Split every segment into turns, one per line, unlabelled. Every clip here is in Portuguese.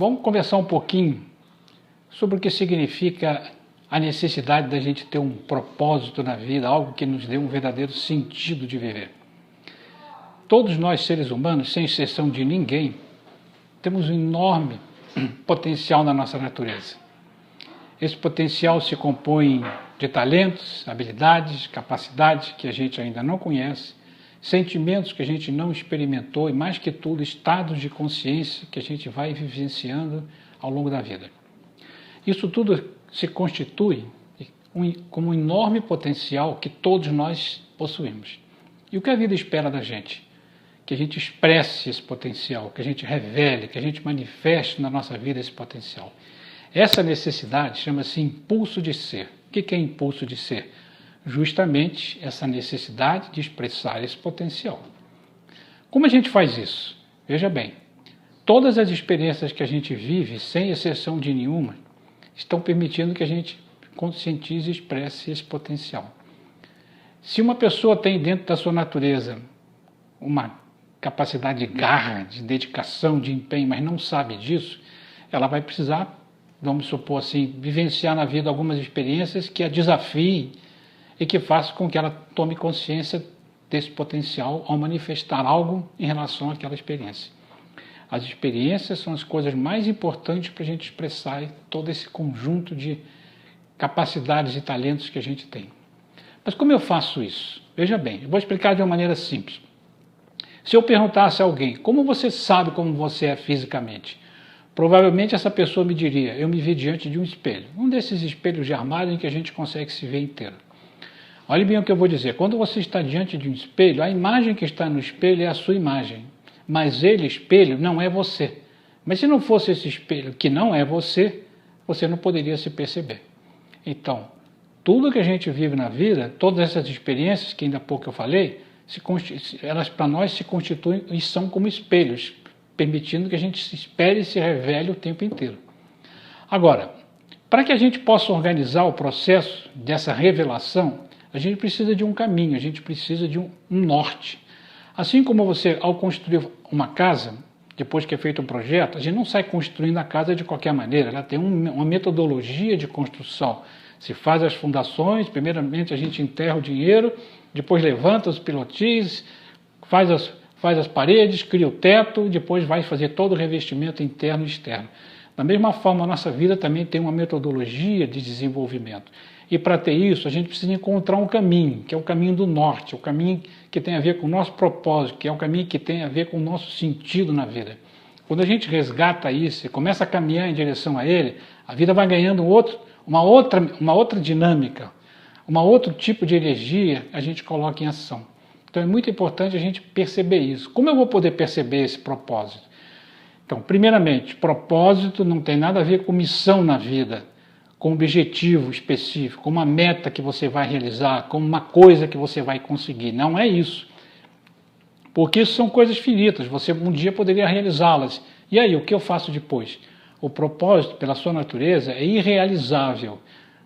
Vamos conversar um pouquinho sobre o que significa a necessidade da gente ter um propósito na vida, algo que nos dê um verdadeiro sentido de viver. Todos nós, seres humanos, sem exceção de ninguém, temos um enorme potencial na nossa natureza. Esse potencial se compõe de talentos, habilidades, capacidades que a gente ainda não conhece, sentimentos que a gente não experimentou e, mais que tudo, estados de consciência que a gente vai vivenciando ao longo da vida. Isso tudo se constitui como um enorme potencial que todos nós possuímos. E o que a vida espera da gente? Que a gente expresse esse potencial, que a gente revele, que a gente manifeste na nossa vida esse potencial. Essa necessidade chama-se impulso de ser. O que é impulso de ser? Justamente essa necessidade de expressar esse potencial. Como a gente faz isso? Veja bem, todas as experiências que a gente vive, sem exceção de nenhuma, estão permitindo que a gente conscientize e expresse esse potencial. Se uma pessoa tem dentro da sua natureza uma capacidade de garra, de dedicação, de empenho, mas não sabe disso, ela vai precisar, vamos supor assim, vivenciar na vida algumas experiências que a desafiem e que façam com que ela tome consciência desse potencial ao manifestar algo em relação àquela experiência. As experiências são as coisas mais importantes para a gente expressar todo esse conjunto de capacidades e talentos que a gente tem. Mas como eu faço isso? Veja bem, eu vou explicar de uma maneira simples. Se eu perguntasse a alguém, como você sabe como você é fisicamente? Provavelmente essa pessoa me diria, eu me vi diante de um espelho. Um desses espelhos de armário em que a gente consegue se ver inteiro. Olhe bem o que eu vou dizer. Quando você está diante de um espelho, a imagem que está no espelho é a sua imagem. Mas ele, espelho, não é você. Mas se não fosse esse espelho que não é você, você não poderia se perceber. Então, tudo que a gente vive na vida, todas essas experiências que ainda há pouco eu falei, elas para nós se constituem e são como espelhos, permitindo que a gente se espere e se revele o tempo inteiro. Agora, para que a gente possa organizar o processo dessa revelação, a gente precisa de um caminho, a gente precisa de um norte. Assim como você, ao construir uma casa, depois que é feito um projeto, a gente não sai construindo a casa de qualquer maneira, ela tem uma metodologia de construção. Se faz as fundações, primeiramente a gente enterra o dinheiro, depois levanta os pilotis, faz as paredes, cria o teto, depois vai fazer todo o revestimento interno e externo. Da mesma forma, a nossa vida também tem uma metodologia de desenvolvimento. E para ter isso, a gente precisa encontrar um caminho, que é o caminho do norte, o caminho que tem a ver com o nosso propósito, que é o caminho que tem a ver com o nosso sentido na vida. Quando a gente resgata isso e começa a caminhar em direção a ele, a vida vai ganhando uma outra dinâmica, um outro tipo de energia a gente coloca em ação. Então é muito importante a gente perceber isso. Como eu vou poder perceber esse propósito? Então, primeiramente, propósito não tem nada a ver com missão na vida, com objetivo específico, com uma meta que você vai realizar, com uma coisa que você vai conseguir. Não é isso. Porque isso são coisas finitas, você um dia poderia realizá-las. E aí, o que eu faço depois? O propósito, pela sua natureza, é irrealizável,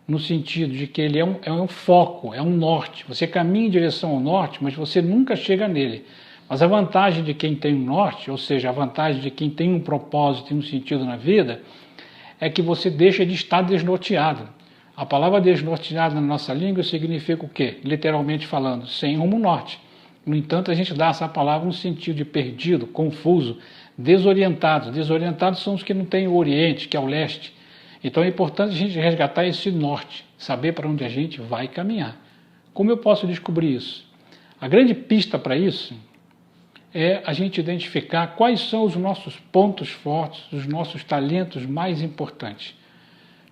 no sentido de que ele é um foco, é um norte. Você caminha em direção ao norte, mas você nunca chega nele. Mas a vantagem de quem tem um norte, ou seja, a vantagem de quem tem um propósito e um sentido na vida, é que você deixa de estar desnorteado. A palavra desnorteado na nossa língua significa o quê? Literalmente falando, sem rumo norte. No entanto, a gente dá essa palavra um sentido de perdido, confuso, desorientado. Desorientados são os que não têm o Oriente, que é o leste. Então é importante a gente resgatar esse norte, saber para onde a gente vai caminhar. Como eu posso descobrir isso? A grande pista para isso é a gente identificar quais são os nossos pontos fortes, os nossos talentos mais importantes.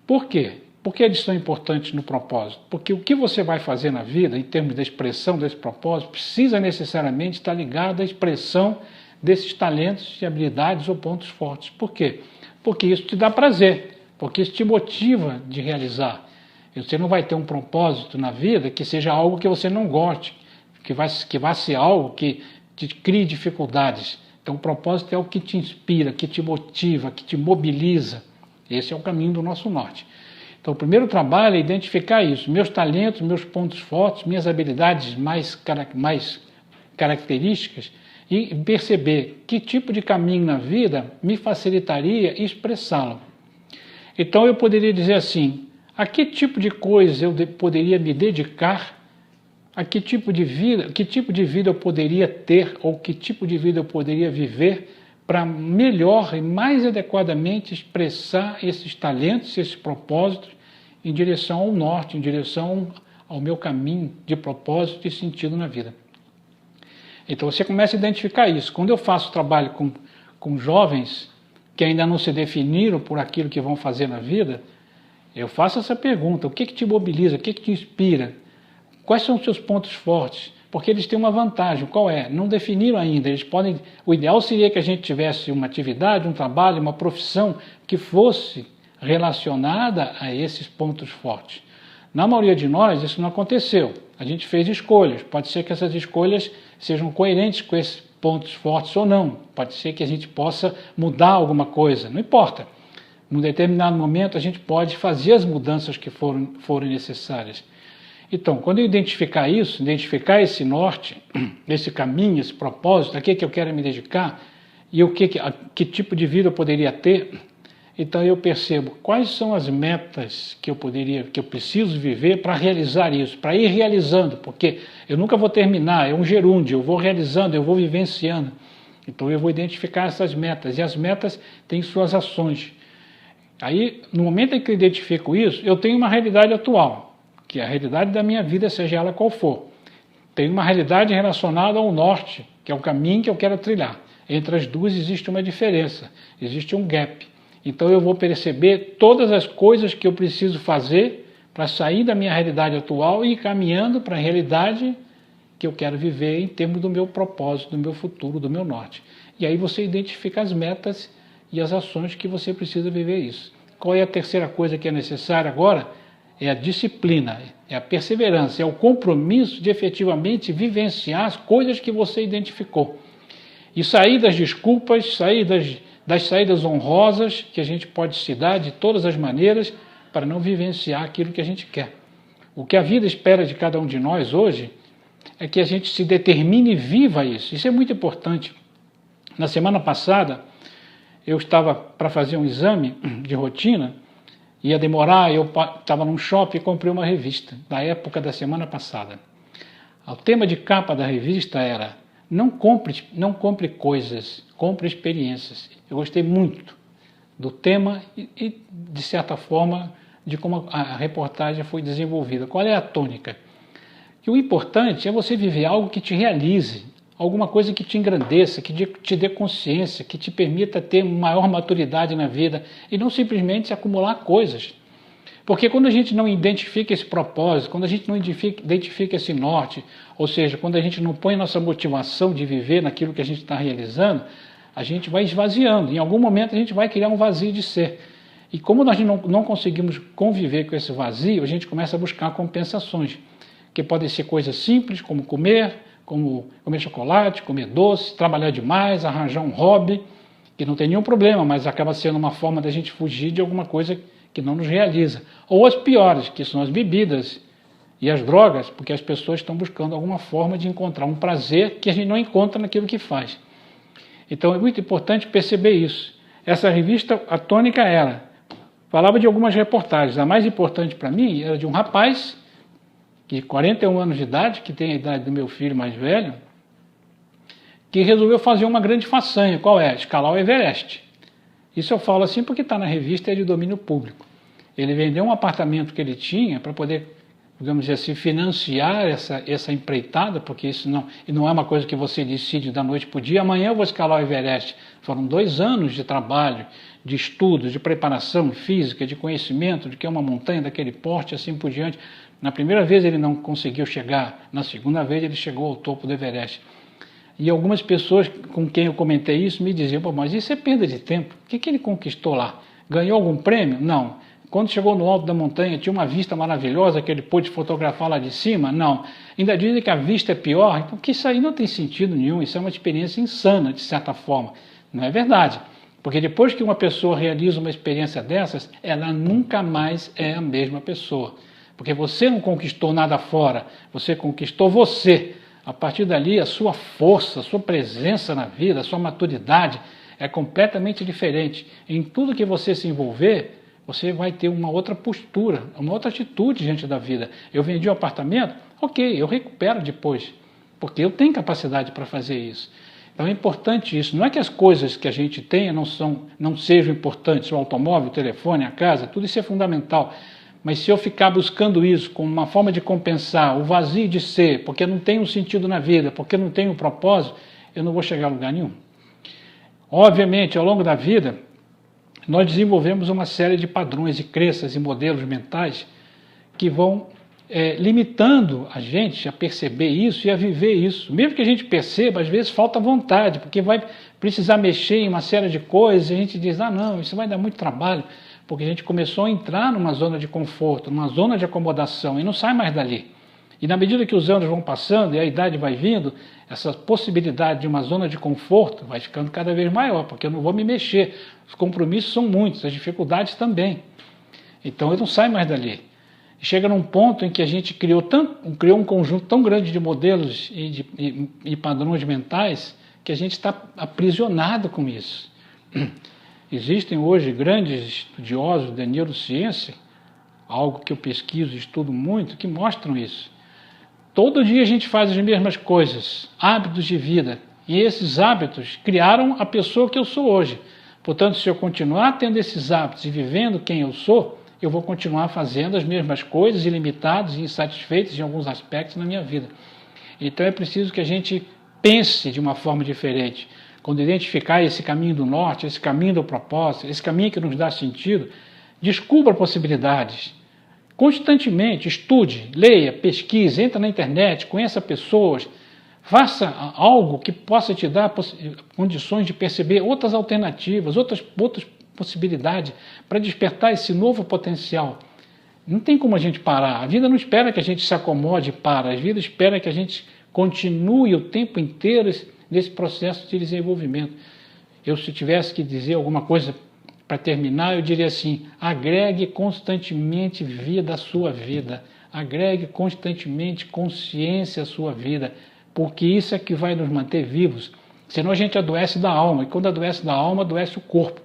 Por quê? Por que eles são importantes no propósito? Porque o que você vai fazer na vida, em termos da expressão desse propósito, precisa necessariamente estar ligado à expressão desses talentos e habilidades ou pontos fortes. Por quê? Porque isso te dá prazer, porque isso te motiva de realizar. Você não vai ter um propósito na vida que seja algo que você não goste, que vai ser algo que te crie dificuldades. Então o propósito é o que te inspira, que te motiva, que te mobiliza. Esse é o caminho do nosso norte. Então o primeiro trabalho é identificar isso, meus talentos, meus pontos fortes, minhas habilidades mais características e perceber que tipo de caminho na vida me facilitaria expressá-lo. Então eu poderia dizer assim, a que tipo de coisa eu poderia me dedicar, a que tipo de vida eu poderia ter, ou que tipo de vida eu poderia viver para melhor e mais adequadamente expressar esses talentos, esses propósitos em direção ao norte, em direção ao meu caminho de propósito e sentido na vida. Então você começa a identificar isso. Quando eu faço trabalho com jovens que ainda não se definiram por aquilo que vão fazer na vida, eu faço essa pergunta, o que te mobiliza, o que te inspira? Quais são os seus pontos fortes? Porque eles têm uma vantagem, qual é? Não definiram ainda, eles podem... O ideal seria que a gente tivesse uma atividade, um trabalho, uma profissão que fosse relacionada a esses pontos fortes. Na maioria de nós, isso não aconteceu. A gente fez escolhas. Pode ser que essas escolhas sejam coerentes com esses pontos fortes ou não. Pode ser que a gente possa mudar alguma coisa. Não importa. Num determinado momento, a gente pode fazer as mudanças que forem necessárias. Então, quando eu identificar isso, identificar esse norte, esse caminho, esse propósito, a que eu quero me dedicar e que tipo de vida eu poderia ter, então eu percebo quais são as metas que eu preciso viver para realizar isso, para ir realizando, porque eu nunca vou terminar, é um gerúndio, eu vou realizando, eu vou vivenciando. Então eu vou identificar essas metas, e as metas têm suas ações. Aí, no momento em que eu identifico isso, eu tenho uma realidade atual, que é a realidade da minha vida, seja ela qual for. Tenho uma realidade relacionada ao norte, que é o caminho que eu quero trilhar. Entre as duas existe uma diferença, existe um gap. Então eu vou perceber todas as coisas que eu preciso fazer para sair da minha realidade atual e ir caminhando para a realidade que eu quero viver em termos do meu propósito, do meu futuro, do meu norte. E aí você identifica as metas e as ações que você precisa viver isso. Qual é a terceira coisa que é necessária agora? É a disciplina, é a perseverança, é o compromisso de efetivamente vivenciar as coisas que você identificou. E sair das desculpas, sair das saídas honrosas que a gente pode se dar de todas as maneiras para não vivenciar aquilo que a gente quer. O que a vida espera de cada um de nós hoje é que a gente se determine e viva isso. Isso é muito importante. Na semana passada, eu estava para fazer um exame de rotina, ia demorar, eu estava num shopping e comprei uma revista, da época da semana passada. O tema de capa da revista era: não compre coisas, compre experiências. Eu gostei muito do tema e de certa forma, de como a reportagem foi desenvolvida. Qual é a tônica? Que o importante é você viver algo que te realize, alguma coisa que te engrandeça, que te dê consciência, que te permita ter maior maturidade na vida e não simplesmente acumular coisas. Porque quando a gente não identifica esse propósito, quando a gente não identifica esse norte, ou seja, quando a gente não põe nossa motivação de viver naquilo que a gente está realizando, a gente vai esvaziando. Em algum momento a gente vai criar um vazio de ser. E como nós não conseguimos conviver com esse vazio, a gente começa a buscar compensações, que podem ser coisas simples, como comer chocolate, comer doce, trabalhar demais, arranjar um hobby, que não tem nenhum problema, mas acaba sendo uma forma da gente fugir de alguma coisa que não nos realiza. Ou as piores, que são as bebidas e as drogas, porque as pessoas estão buscando alguma forma de encontrar um prazer que a gente não encontra naquilo que faz. Então é muito importante perceber isso. Essa revista, a tônica falava de algumas reportagens. A mais importante para mim era de um rapaz de 41 anos de idade, que tem a idade do meu filho mais velho, que resolveu fazer uma grande façanha. Qual é? Escalar o Everest. Isso eu falo assim porque está na revista, é de domínio público. Ele vendeu um apartamento que ele tinha para poder, digamos assim, financiar essa empreitada, porque isso não é uma coisa que você decide da noite para o dia. Amanhã eu vou escalar o Everest. Foram 2 anos de trabalho, de estudos, de preparação física, de conhecimento de que é uma montanha daquele porte, assim por diante. Na primeira vez ele não conseguiu chegar, na segunda vez ele chegou ao topo do Everest. E algumas pessoas com quem eu comentei isso me diziam: mas isso é perda de tempo, o que ele conquistou lá? Ganhou algum prêmio? Não. Quando chegou no alto da montanha, tinha uma vista maravilhosa que ele pôde fotografar lá de cima? Não. Ainda dizem que a vista é pior, porque isso aí não tem sentido nenhum, isso é uma experiência insana, de certa forma. Não é verdade. Porque depois que uma pessoa realiza uma experiência dessas, ela nunca mais é a mesma pessoa. Porque você não conquistou nada fora, você conquistou você. A partir dali, a sua força, a sua presença na vida, a sua maturidade é completamente diferente. Em tudo que você se envolver, você vai ter uma outra postura, uma outra atitude diante da vida. Eu vendi um apartamento? Ok, eu recupero depois, porque eu tenho capacidade para fazer isso. Então é importante isso. Não é que as coisas que a gente tenha não sejam importantes, o automóvel, o telefone, a casa, tudo isso é fundamental. Mas se eu ficar buscando isso como uma forma de compensar o vazio de ser, porque não tem um sentido na vida, porque não tem um propósito, eu não vou chegar a lugar nenhum. Obviamente, ao longo da vida, nós desenvolvemos uma série de padrões e crenças e modelos mentais que vão limitando a gente a perceber isso e a viver isso. Mesmo que a gente perceba, às vezes falta vontade, porque vai precisar mexer em uma série de coisas e a gente diz, não, isso vai dar muito trabalho, porque a gente começou a entrar numa zona de conforto, numa zona de acomodação e não sai mais dali. E na medida que os anos vão passando e a idade vai vindo, essa possibilidade de uma zona de conforto vai ficando cada vez maior, porque eu não vou me mexer. Os compromissos são muitos, as dificuldades também. Então eu não saio mais dali. E chega num ponto em que a gente criou um conjunto tão grande de modelos e padrões mentais que a gente está aprisionado com isso. Existem hoje grandes estudiosos da neurociência, algo que eu pesquiso e estudo muito, que mostram isso. Todo dia a gente faz as mesmas coisas, hábitos de vida, e esses hábitos criaram a pessoa que eu sou hoje. Portanto, se eu continuar tendo esses hábitos e vivendo quem eu sou, eu vou continuar fazendo as mesmas coisas, ilimitados e insatisfeitos em alguns aspectos na minha vida. Então é preciso que a gente pense de uma forma diferente. Quando identificar esse caminho do norte, esse caminho do propósito, esse caminho que nos dá sentido, descubra possibilidades. Constantemente estude, leia, pesquise, entra na internet, conheça pessoas, faça algo que possa te dar condições de perceber outras alternativas, outras possibilidades para despertar esse novo potencial. Não tem como a gente parar. A vida não espera que a gente se acomode e para. A vida espera que a gente continue o tempo inteiro nesse processo de desenvolvimento. Se tivesse que dizer alguma coisa para terminar, eu diria assim, agregue constantemente vida à sua vida, agregue constantemente consciência à sua vida, porque isso é que vai nos manter vivos, senão a gente adoece da alma, e quando adoece da alma, adoece o corpo,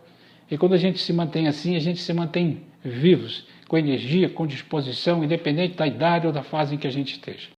e quando a gente se mantém assim, a gente se mantém vivos, com energia, com disposição, independente da idade ou da fase em que a gente esteja.